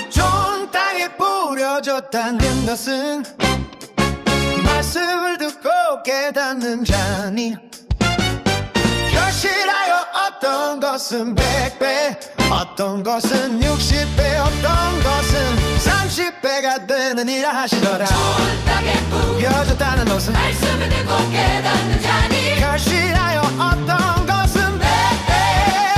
좋은 땅에 뿌려졌다는 것은 말씀을 듣고 깨닫는 자니, 결실하여 어떤 것은 100배, 어떤 것은 60배, 어떤 것은 30배가 되느니라 하시더라. 좋은 땅에 뿌려졌다는 것은 말씀을 듣고 깨닫는 자니, 결실하여 어떤 것은 100배,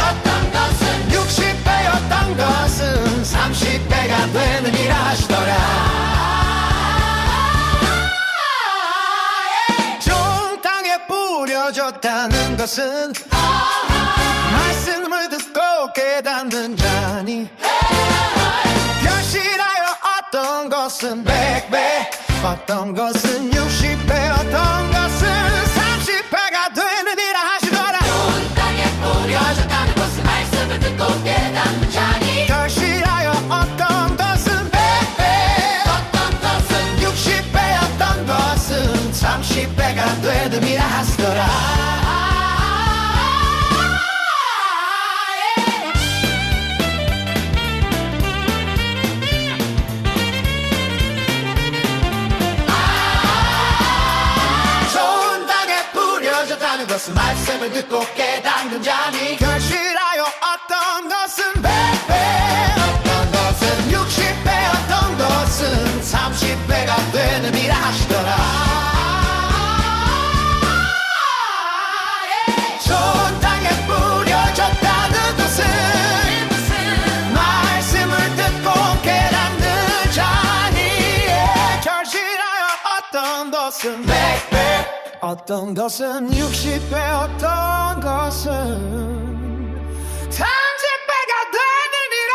어떤 것은 60배, 어떤 것은 30배가 되느니라 하시더라. 좋은 땅에 뿌려졌다는 것은 말씀을 듣고 깨닫는 자니, 결실하여 어떤 것은 100배, 어떤 것은 60배, 어떤 것은 30배가 되느니라 하시더라. 좋은 땅에 뿌려졌다는 것은 말씀을 듣고 깨닫는 자니, 결실하여 어떤 것은 100배, 어떤 것은 60배, 어떤 것은 30배가 되느니라 하시더라. 좋은 땅에 뿌려졌다는 것은 말씀을 듣고 깨닫는 자니, 결실하여 어떤 것은 100배, 어떤 것은 60배, 어떤 것은 30배가 되느니라 하시더라. 좋은 땅에 뿌려졌다는 것은 말씀을 듣고 깨닫는 자니, 결실하여 어떤 것은 100배, 어떤 것은 60배, 어떤 것은 30배가 되느니라.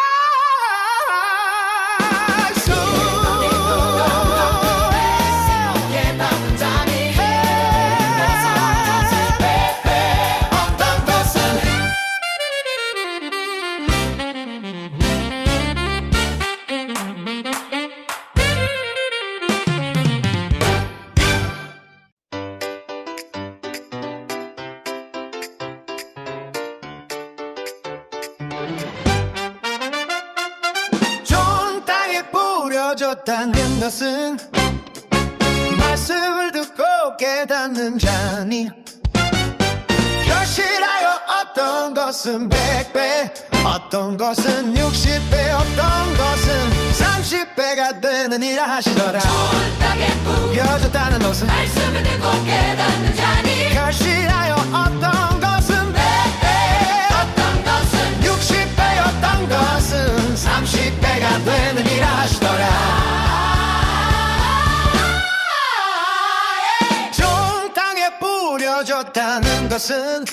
깨닫는 자니, 어떤 것은 좋은 땅에 뿌려졌다는 것은 말씀을 듣고 깨닫는 자니, 결실하여 어떤 것은 100배, 어떤 것은 60배, 어떤 것은 30배가 되느니라 하시더라. 좋은 땅에 뿌려졌다는 것은 말씀을 듣고 깨닫는 자니, 결실하여 어떤 것은 100배, 어떤 것은 60배, 어떤 것은 30배가 되느니라 하시더라. 좋은 땅에 뿌려졌다는 것은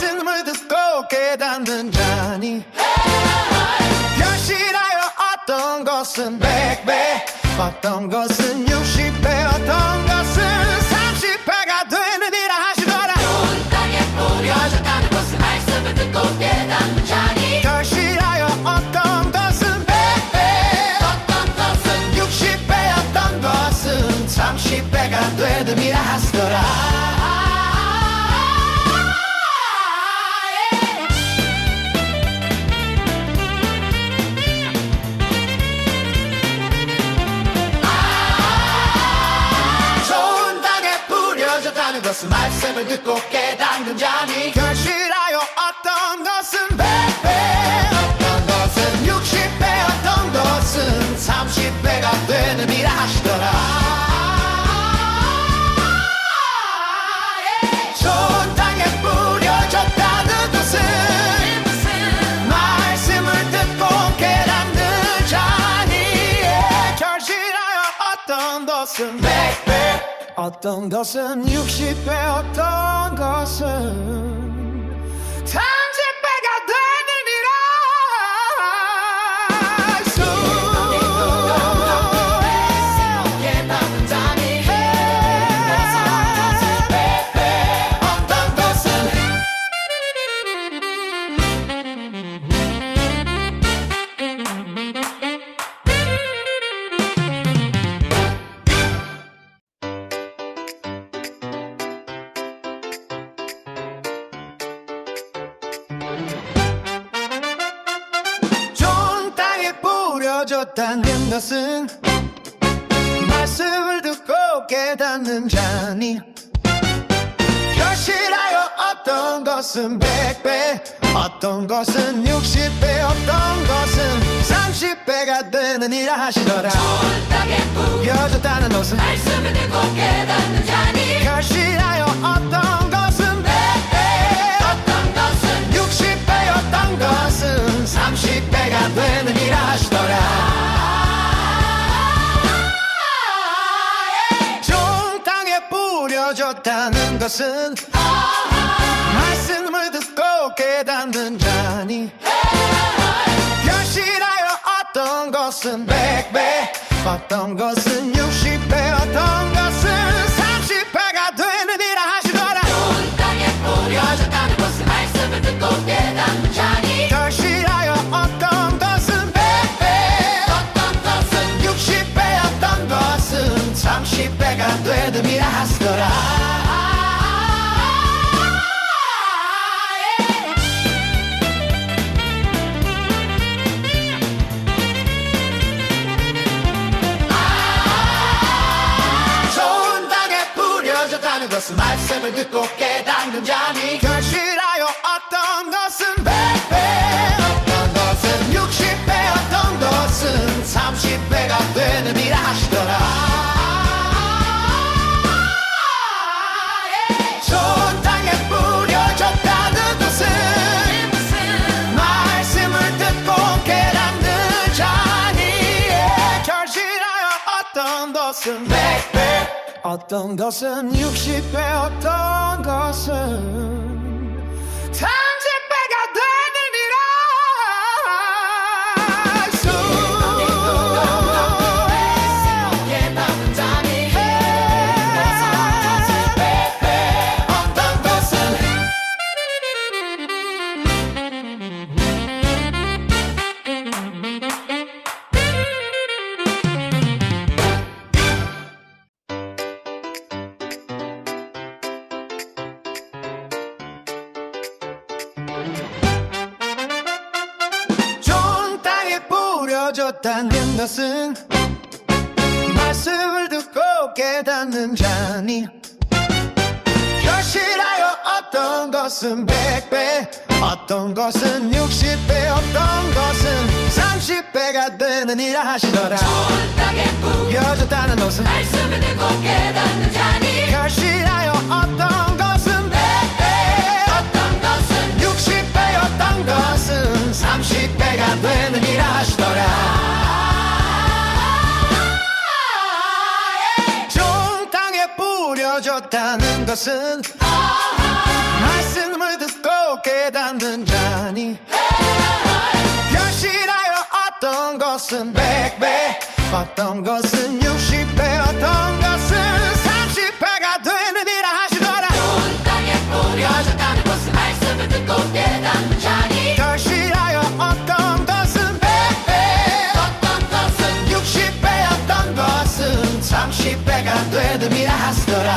말씀을 듣고 깨닫는 자니, 결실하여 어떤 것은 100배, 어떤 것은 60배, 어떤 것은 30배가 되느니라 하시더라. 좋은 땅에 뿌려졌다는 것은 말씀을 듣고 깨닫는 자니, 결실하여 어떤 것은 100배, 어떤 것은 60배, 어떤 것은 30배가 되느니라 하시더라. 좋은 땅에 뿌려졌다는 것은 말씀을 듣고 깨닫는 자니, 결실하여 어떤 것은 100배, 어떤 것은 60배, 어떤 것은 30배가 되느니라 하시더라. 좋은 땅에 뿌려졌다는 것은 말씀을 듣고 깨닫는 자니, 결실하여 어떤 것은 100배, 어떤 것은 60배, 어떤 것은 30배가 되느니라. 깨닫는 자니, 어떤 것은 뿌려줬다는 것은 말씀을 듣고 깨닫는 자니 결실하여 어떤 것은 100배 어떤 것은 60배 어떤 것은 30배가 되는 일을 하시더라 좋은 땅에 뿌려줬다는 것은 말씀을 듣고 깨닫는 자니 결실하여 어떤 것은 100배 어떤 것은 60배 어떤 것은 30배가 되는 일을 하시더라 좋은 땅에 뿌려졌다는 것은 말씀을 듣고 깨닫는 자니 결실하여 어떤 것은 100배 어떤 것은 60배 어떤 것은 30배가 되는 일을 하시더라 좋은 땅에 뿌려졌다는 것은 말씀을 듣고 깨닫는 자니 결실하여 어떤 것은 100배 어떤 것은 60배 어떤 것은 30배가 되는 일을 하시더라 좋은 땅에 뿌려졌다는 것은 말씀을 듣고 깨닫는 자니 결실하여 어떤 것은 100배 어떤 것은 60배 어떤 것은 30배가 되는 일을 하시더라 좋은 땅에 뿌려졌다는 것은 말씀을 듣고 깨닫는 자니 결실하여 어떤 것은 100배 어떤 것은 60배 어떤 것은 30배가 되는 깨닫는 자니 어떤 것은 좋은 땅에 뿌려졌다는 것은 말씀을 듣고 깨닫는 자니 결실하여 어떤 것은 100배 어떤 것은 60배 어떤 것은 30배가 되는 일을 하시더라 좋은 땅에 뿌려졌다는 것은 말씀을 듣고 깨닫는 자니 결실하여 어떤 것은 100배 어떤 것은 60배 어떤 것은 30배가 되는 일을 하시더라 좋은 땅에 뿌려졌다는 것은 말씀을 듣고 깨닫는 자니 결실하여 어떤 것은 100배 어떤 것은 60배 어떤 것은 30배가 되는 일을 하시더라 좋은 땅에 뿌려졌다는 것은 말씀을 듣고 깨닫는 자니 결실하여 어떤 것은 100배 어떤 것은 60배 어떤 것은 30배가 되는 일을 하시더라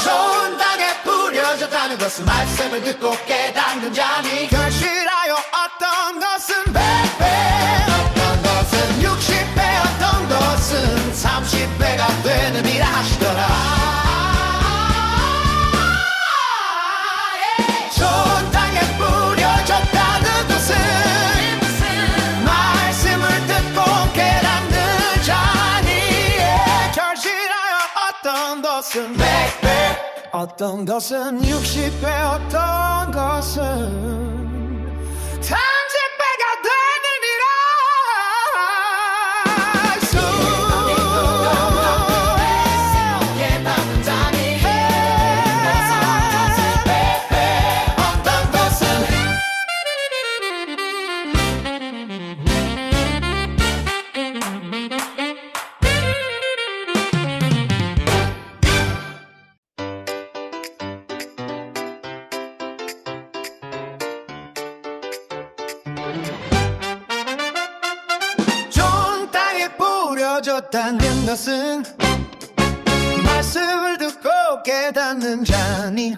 좋은 땅에 뿌려졌다는 것은 말씀을 듣고 깨닫는 자니 결실하여 어떤 것은 100배 어떤 것은 60배 어떤 것은 30배가 되는 일을 하시더라 좋은 땅에 뿌려졌다는 것은 말씀을 듣고 깨닫는 자니 결실하여 어떤 것은 100배 어떤 것은 60배 어떤 것은 30배가 되는 깨닫는 자니 어떤 것은 뿌려줬다는 것은 말씀을 듣고 깨닫는 자니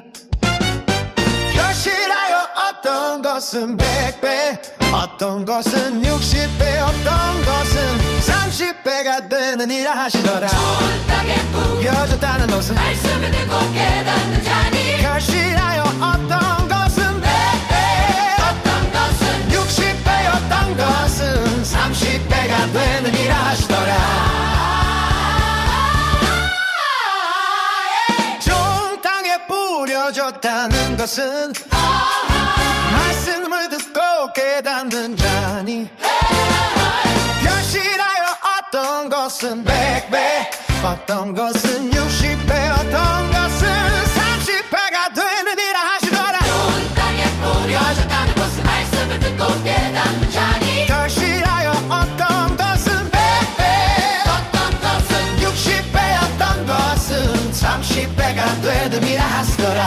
결실하여 어떤 것은 100배 어떤 것은 60배 어떤 것은 30배가 되느니라 하시더라. 좋은 땅에 뿌려줬다는 것은 말씀을 듣고 깨닫는 자니 결실하여 어떤 것은 100배 어떤 것은 60배 어떤 것은 30배가 되느니라 하시더라. 좋은 땅에 뿌려졌다는 것은 말씀을 듣고 깨닫는 자니 결실하여 어떤 것은 100배 어떤 것은 60배 어떤 것은 30배가 되느니라 하시더라. 좋은 땅에 뿌려졌다는 것은 말씀을 듣고 깨닫는 자니 결실하여 어떤 것은 100배 어떤 것은 60배 어떤 것은 30배가 되느니라 하시더라.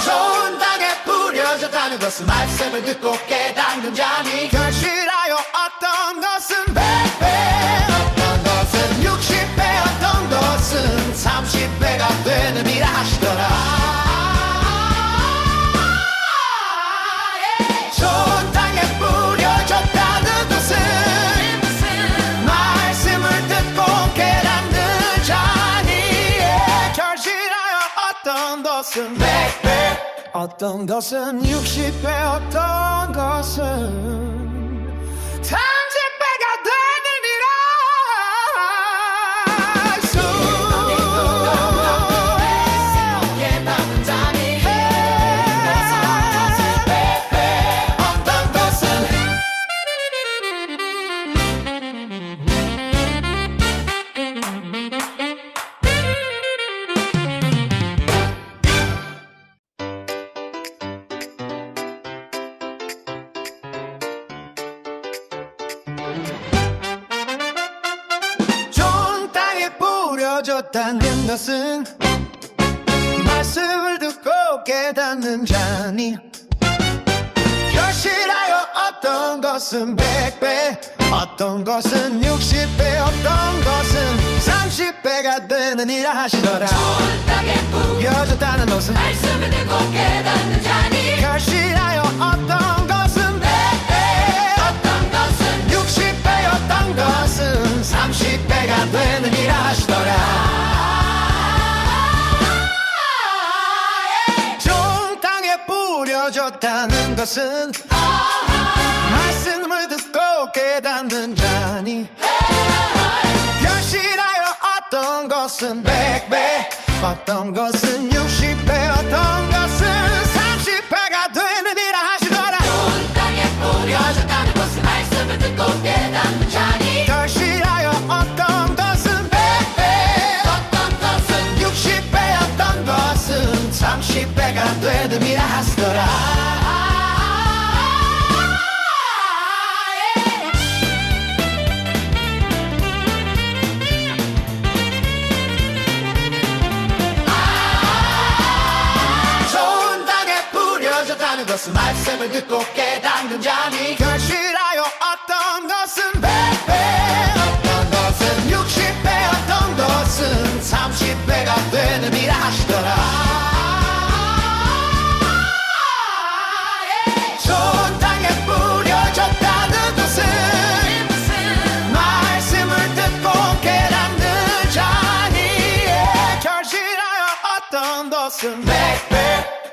좋은 땅에 뿌려졌다는 것은 말씀을 듣고 깨닫는 자니 결실하여 어떤 것은 100배 어떤 것은 60배 어떤 것은 30배가 되느니라 하시더라. 좋은 땅에 뿌려졌다는 것은 말씀을 듣고 깨닫는 자니 결실하여 어떤 것은 100배 어떤 것은 60배 어떤 것은 30배가 되느니라. 깨닫는 자니 어떤 것은 좋은 땅에 뿌려졌다는 것은 말씀을 듣고 깨닫는 자니 결실하여 어떤 것은 100배 어떤 것은 60배 어떤 것은 30배가 되느니라 하시더라. 좋은 땅에 뿌려졌다는 것은 말씀을 듣고 깨닫는 자니 결실하여 어떤 것은 100배 어떤 것은 60배 어떤 것은 30배가 되느니라 하시더라. 좋은 땅에 뿌려졌다는 것은 말씀을 듣고 깨닫는 자니 결실하여 어떤 것은 100배 어떤 것은 60배 어떤 것은 30배가 되느니라 하시더라. 좋은 땅에 뿌려졌다는 것은 말씀을 듣고 깨닫는 자니 결실하여 어떤 것은 100배 어떤 것은 60배 어떤 것은 30배가 되느니라 하시더라. 좋은 땅에 뿌려졌다는 것은 말씀을 듣고 깨닫는 자니 결실하여 어떤 것은 100배 어떤 것은 60배 어떤 것은 30배가 되느니라 하시더라. 좋은 땅에 뿌려졌다는 것은 말씀을 듣고 깨닫는 자니 결실하여 어떤 것은 100배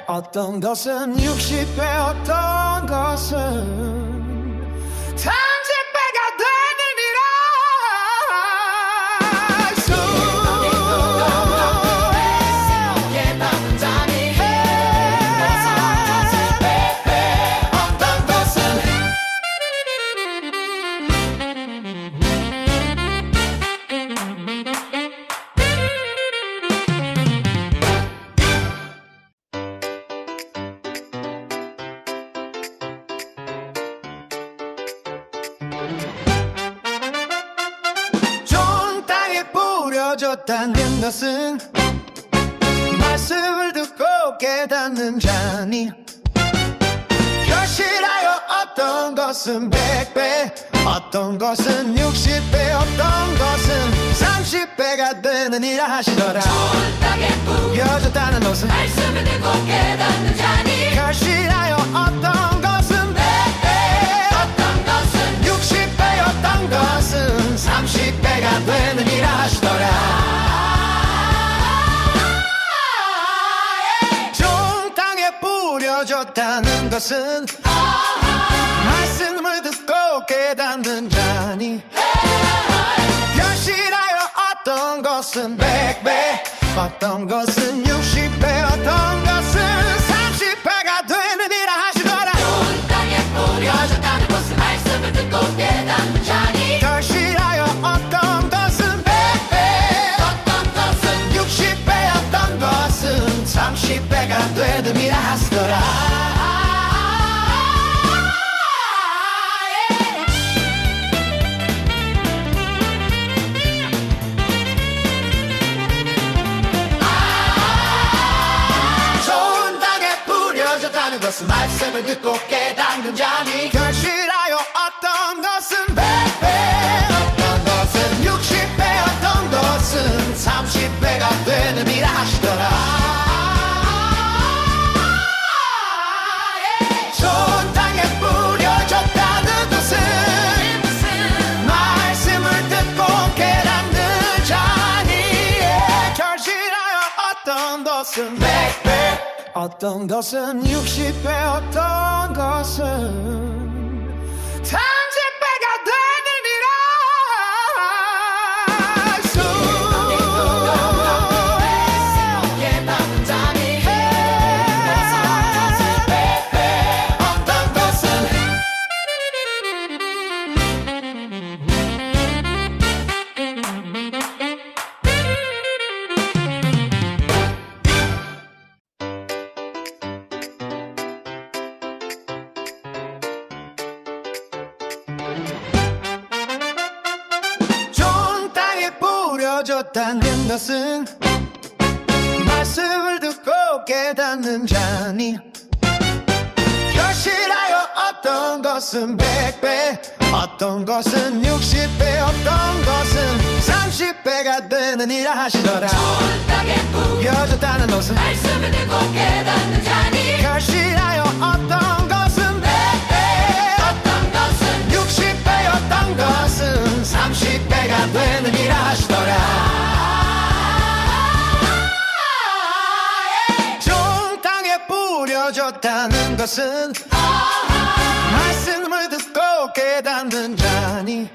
어떤 것은 60배 어떤 것은 30배가 되느니라. 깨닫는 자니 어떤 것은 뿌려줬다는 것은 말씀을 듣고 깨닫는 자니 결실하여 어떤 것은 100배 어떤 것은 60배 어떤 것은 30배가 되느니라 하시더라. 좋은 땅에 뿌려줬다는 것은 말씀을 듣고 깨닫는 자니 결실하여 어떤 것은 100배 어떤 것은 60배 어떤 것은 30배가 되느니라 하시더라. 좋은 땅에 뿌려졌다는 것은 말씀을 듣고 깨닫는 자니 결실하여 어떤 것은 100배 어떤 것은 60배 어떤 것은 30배가 되느니라 하시더라. 좋은 땅에 뿌려졌다는 것은 말씀을 듣고 깨닫는 자니 결실하여 어떤 것은 100배 어떤 것은 60배 어떤 것은 30배가 되느니라 하시더라. 좋은 땅에 뿌려졌다는 것은 말씀을 듣고 깨닫는 자니 결실하여 어떤 것은 100배 어떤 것은 60배 어떤 것은 30배가 되느니라 하시더라. 좋은 땅에 뿌려졌다는 것은 말씀을 듣고 깨닫는 자니 결실하여 어떤 것은 100배 어떤 것은 60배 어떤 것은 30배가 되느니라. 깨닫는 자니 어떤 것은 좋은 땅에 뿌려졌다는 것은 말씀을 듣고 깨닫는 자니 결실하여 어떤 것은 100배 어떤 것은 60배 어떤 것은 30배가 되느니라 하시더라. 좋은 땅에 뿌려졌다는 것은 말씀을 듣고 깨닫는 자니 결실하여 어떤 것은 100배 어떤 것은 60배 어떤 것은 30배가 되느니라 하시더라. 좋은 땅에 뿌려졌다는 것은 말씀을 듣고 깨닫는 자니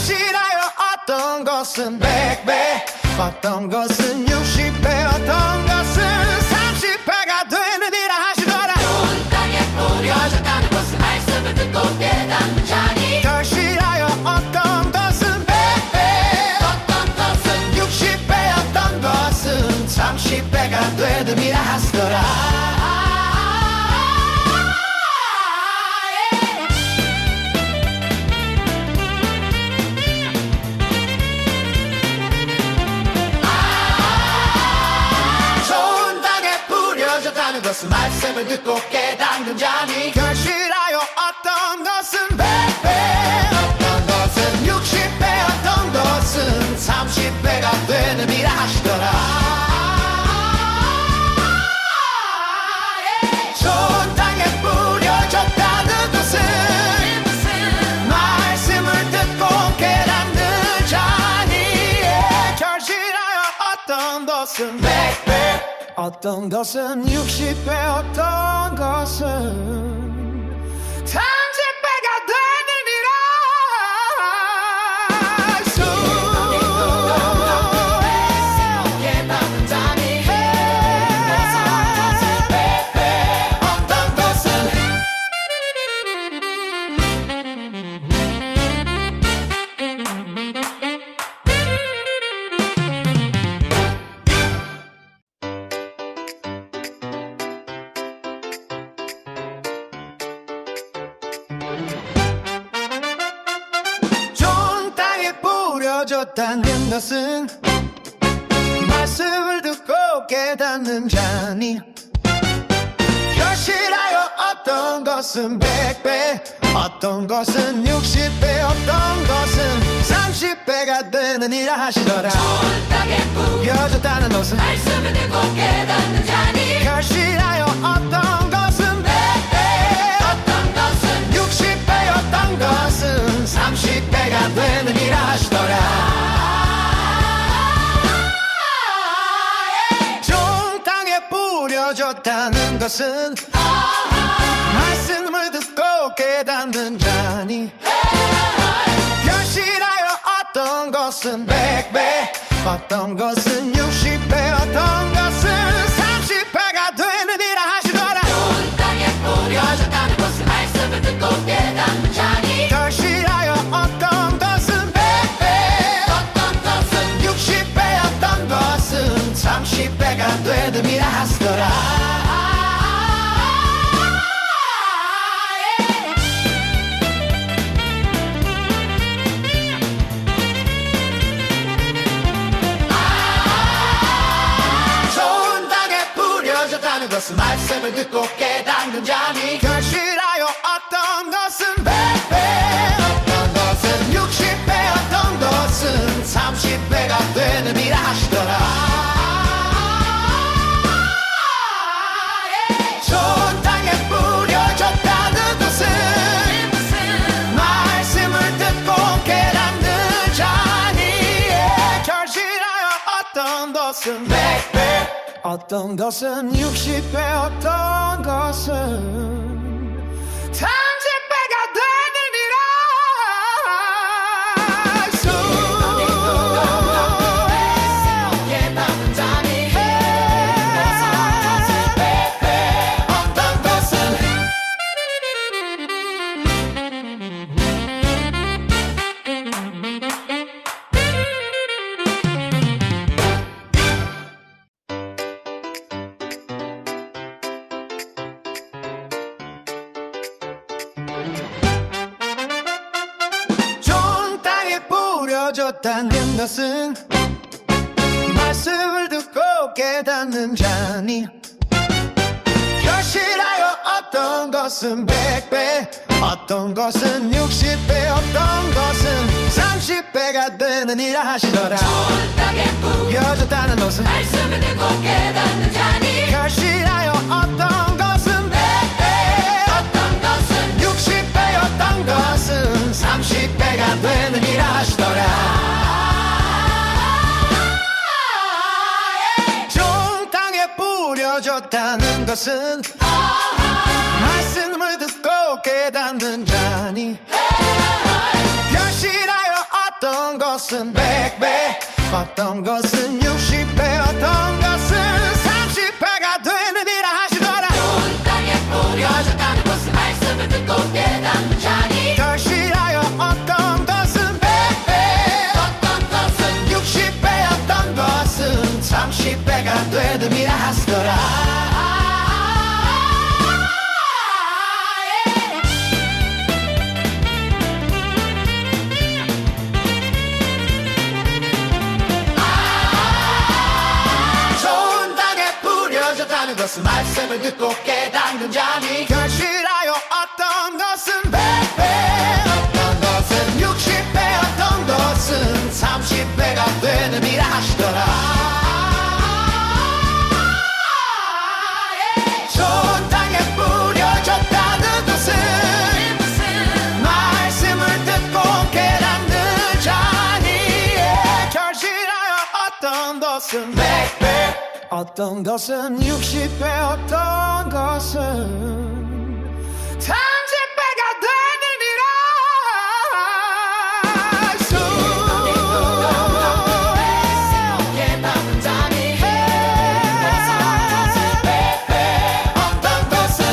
결실하여 어떤 것은 100배 어떤 것은 60배 어떤 것은 30배가 되느니라 하시더라. 좋은 땅에 뿌려졌다는 것은 말씀을 듣고 깨닫는 자니 결실하여 어떤 것은 100배 어떤 것은 60배 어떤 것은 30배가 되느니라 하시더라. 좋은 땅에 뿌려졌다는 것은 말씀을 듣고 깨닫는 자니 결실하여 어떤 것은 100배 어떤 것은 60배 어떤 것은 30배가 되느니라 하시더라. 좋은 땅에 뿌려졌다는 것은 말씀을 듣고 깨닫는 자니 결실하여 어떤 것은 100배 어떤 것은 60배 어떤 것은 30배가 되느니라. 깨닫는 자니 어떤 것은 좋은 땅에 뿌려졌다는 줬다는 것은 말씀을 듣고 깨닫는 자니 결실하여 어떤 것은 100배 어떤 것은 60배 어떤 것은 30배가 되느니라 하시더라 좋은 땅에 뿌려졌다는 것은 말씀을 듣고 깨닫는 자니 결실하여 어떤 것은 100배 어떤 것은 60배 어떤 것은 30배가 되느니라 하시더라 좋은 땅에 뿌려졌다는 것은 말씀을 듣고 깨닫는 자니 결실하여 어떤 것은 100배 어떤 것은 60배 어떤 것은 30배가 되느니라 하시더라 좋은 땅에 뿌려졌다는 것은 말씀을 듣고 깨닫는 자니 결실하여 어떤 것은 100배 어떤 것은 60배 어떤 것은 30배가 되느니라 하시더라 것은 말씀을 듣고 깨닫는 자니 결실하여 어떤 것은 100배 어떤 것은 60배 어떤 것은 30배가 되느니라 하시더라 좋은 땅에 뿌려졌다는 것은 말씀을 듣고 깨닫는 자니 결실하여 어떤 것은 100배 어떤 것은 60배 어떤 것은 30배가 되느니라 깨닫는 자니 어떤 것은 좋은 땅에 뿌려졌다는 것은 말씀을 듣고 깨닫는 자니 결실하여 어떤 것은 100배 어떤 것은 60배 어떤 것은 30배가 되느니라 하시더라 좋은 땅에 뿌려졌다는 것은 말씀을 듣고 깨닫는 자니 결실하여 어떤 것은 100배 어떤 것은 60배 어떤 것은 30배가 되느니라 하시더라 좋은 땅에 뿌려졌다는 것은 말씀을 듣고 깨닫는 자니 결실하여 어떤 것은 100배 어떤 것은 60배 어떤 것은 30배가 되느니라 하시더라 좋은 땅에 뿌려졌다는 것은 말씀을 듣고 깨닫는 자니 결실하여 어떤 것은 100배 어떤 것은 60배 어떤 것은 30배가 되느니라 하시더라 좋은 땅에 뿌려졌다는 것은 말씀을 듣고 깨닫는 자니 결실하여 어떤 것은 100배 어떤 것은 60배 어떤 것은 30배가 되느니라 하시더라 좋은 땅에 뿌려졌다는 것은 말씀을 듣고 깨닫는 자니 결실하여 어떤 것은 100배 어떤 것은 60배 어떤 것은 30배가 되느니라 깨닫는 자니 어떤 것은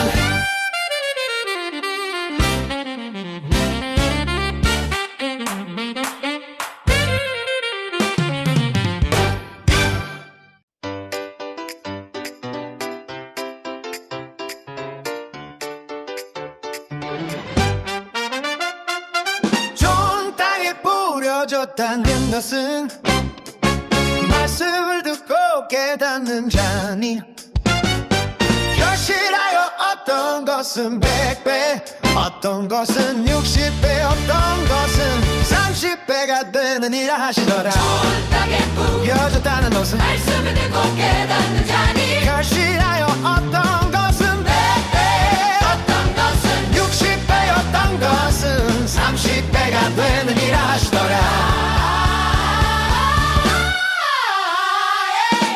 좋은 땅에 뿌려졌다는 것은 말씀을 듣고 깨닫는 자니 결실하여 어떤 것은 100배 어떤 것은 60배 어떤 것은 30배가 되느니라 하시더라 좋은 땅에 부여졌다는 것은 말씀을 듣고 깨닫는 자니 결실하여 어떤 것은 100배 어떤 것은 60배 어떤 것은 30배가 되느니라 하시더라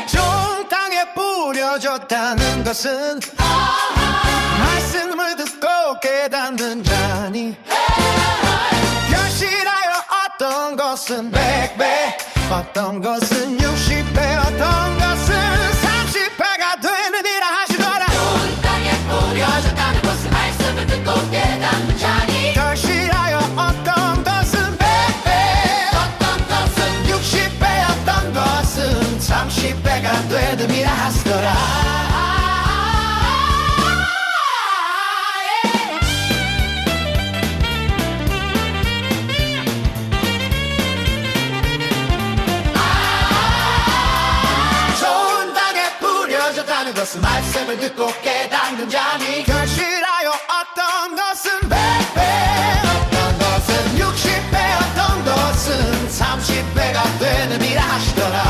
좋은 땅에 뿌려졌다는 것은 말씀을 듣고 깨닫는 자니 결실하여 어떤 것은 100배 어떤 것은 60배 어떤 것은 30배가 되느니라 하시더라 좋은 땅에 뿌려졌다는 것은 말씀을 듣고 깨닫는 자니 결실하여 어떤 것은 100배 어떤 것은 60배 어떤 것은 30배가 되느니라 하시더라 것은 말씀을 듣고 깨닫는 자니 결실하여 어떤 것은 100배 어떤 것은 60배 어떤 것은 30배가 되느니라 하시더라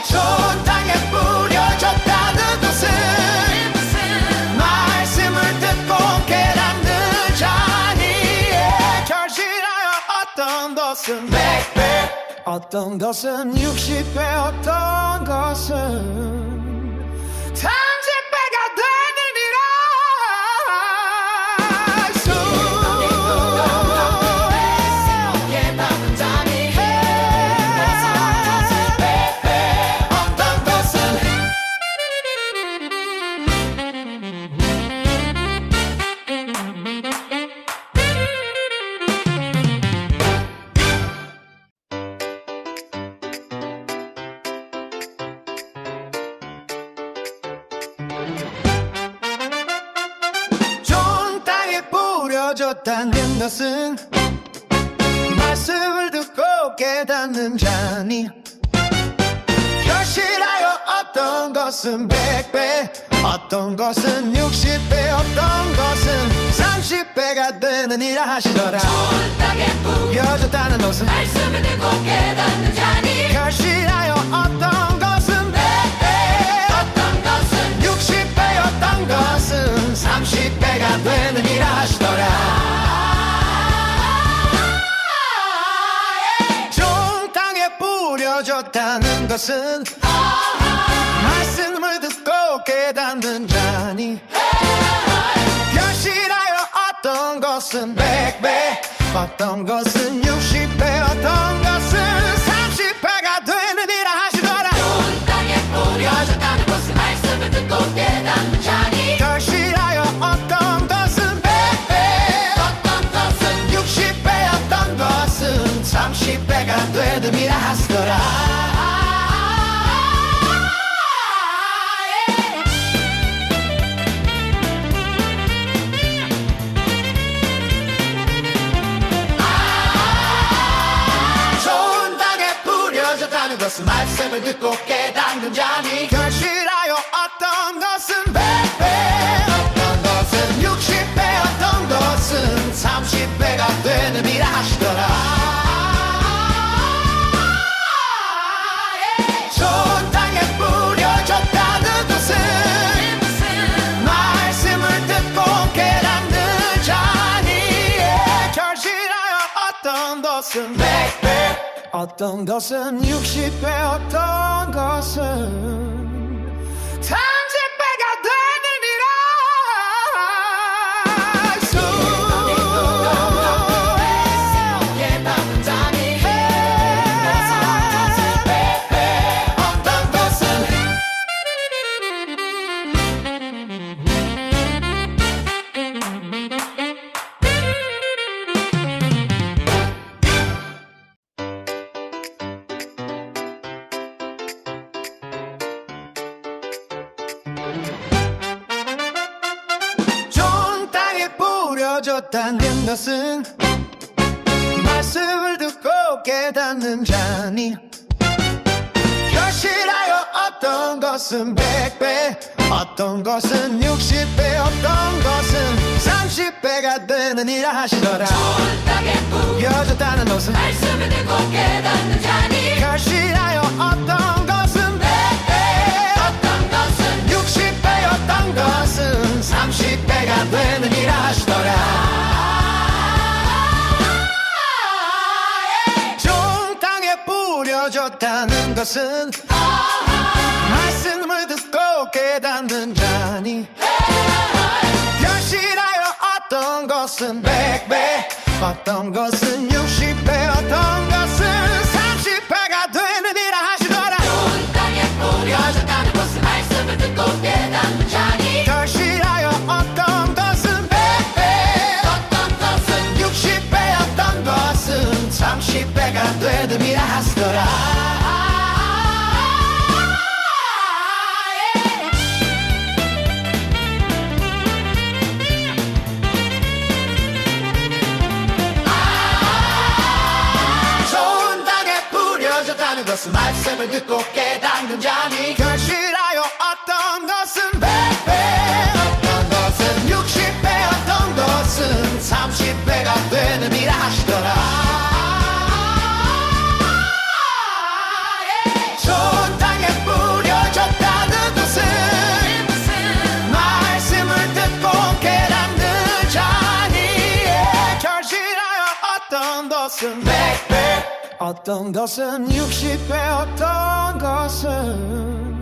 좋은 땅에 뿌려졌다는 것은 말씀을 듣고 깨닫는 자니 결실하여 어떤 것은 100배 어떤 것은 60배 어떤 것은 30배가 되느니라 깨닫는 자니 어떤 것은 좋은 땅에 뿌려졌다는 것은 말씀을 듣고 깨닫는 자니 결실하여 어떤 것은 100배 어떤 것은 60배 어떤 것은 30배가 되느니라 하시더라 좋은 땅에 뿌려졌다는 것은 말씀을 듣고 깨닫는 자니 결실하여 어떤 것은 100배 어떤 것은 60배 어떤 것은 30배가 되느니라 하시더라 좋은 땅에 뿌려졌다는 것은 말씀을 듣고 깨닫는 자니 결실하여 어떤 것은 100배 어떤 것은 60배 어떤 것은 30배가 되느니라 하시더라 좋은 땅에 뿌려졌다는 것은 말씀을 듣고 깨닫는 자니 결실하여 어떤 것은 100배 어떤 것은 60배 어떤 것은 30배가 되느니라 하시더라 좋은 땅에 뿌려졌다는 것은 말씀을 듣고 깨닫는 자니 결실하여 어떤 것은 100배 어떤 것은 60배 어떤 것은 30배가 되느니라 하시더라 좋은 땅에 뿌려졌다는 것은 말씀을 듣고 깨닫는 자니 결실하여 어떤 것은 100배 어떤 것은 60배 어떤 것은 30배가 되느니라 깨닫는 자니 어떤 것은 좋은 땅에 뿌려졌다는 것은 말씀을 듣고 듣고 깨닫는 자니 결실하여 어떤 것은 100배 어떤 것은 60배 어떤 것은 30배가 되느니라 하시더라 좋은 땅에 뿌려졌다는 것은 말씀을 듣고 깨닫는 자니 결실하여 어떤 것은 100배 어떤 것은 60배 어떤 것은 30배가 되느니라 하시더라 좋은 땅에 뿌려졌다는 것은 말씀을 듣고 깨닫는 자니 결실하여 어떤 것은 100배 어떤 것은 60배 어떤 것은 30배가 되느니라 하시더라 좋은 땅에 뿌려졌다는 것은 말씀을 듣고 깨닫는 자니 결실하여 어떤 것은 100배 어떤 것은 60배 어떤 것은 30배가 되느니라 하시더라 좋은 땅에 뿌려졌다는 것은 말씀을 듣고 깨닫는 자니 결실하여 어떤 것은 100배 어떤 것은 60배 어떤 것은 30배가 되느니라 하시더라 좋은 땅에 뿌려졌다는 것은 말씀을 듣고 깨닫는 자니 결실하여 어떤 것은 100배 어떤 것은 60배 어떤 것은